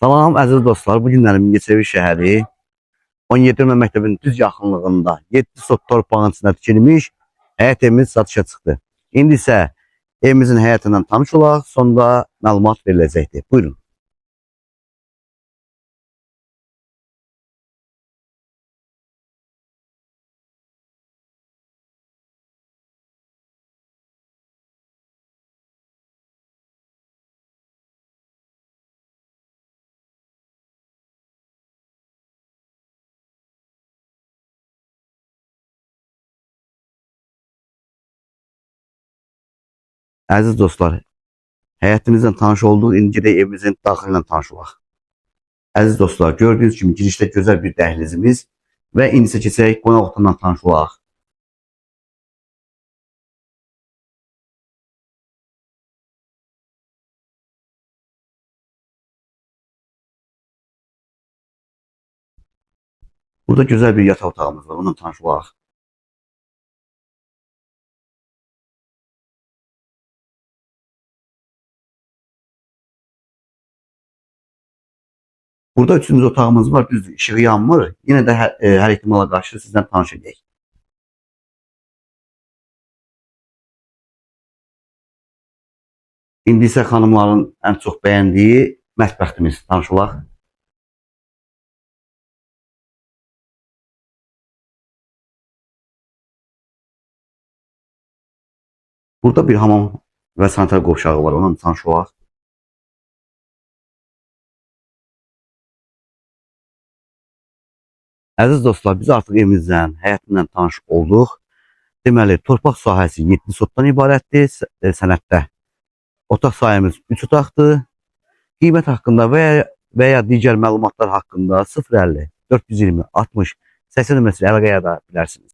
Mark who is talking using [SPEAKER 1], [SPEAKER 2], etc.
[SPEAKER 1] Salam əziz dostlar, bu günlərin Mingəçevir şəhəri 17 Ürmə məktəbinin düz yaxınlığında 7 sot torpağın içində tikilmiş həyət evimiz satışa çıxdı. İndi isə evimizin həyətindən tanış olaq, sonda məlumat veriləcəkdir. Buyurun. Əziz dostlar, həyətimizdən tanış olduq, indi gedək evimizin daxilindən tanış olaq. Əziz dostlar, gördüyünüz kimi girişdə gözəl bir dəhlizimiz və indi isə keçək qonaq otağından tanış olaq. Burada gözəl bir yataq otağımız var, onunla tanış olaq. Burada üçüncü otağımız var, düzdür, işığı yanmır. Yine də hər ihtimala qarşı sizdən tanış edək. İndi isə xanımların ən çox bəyəndiyi mətbəximiz, tanış olaq. Burada bir hamam və sanitar qovşağı var, onunla tanış olaq. Əziz dostlar, biz artıq evimizdən, həyətindən tanış olduq. Deməli, torpaq sahəsi 7 sotdan ibarətdir sənəddə. Otaq sayımız 3 otaqdır. Qiymət haqqında və ya digər məlumatlar haqqında 050 420 60 80 nömrəsi əlaqə edə bilərsiniz.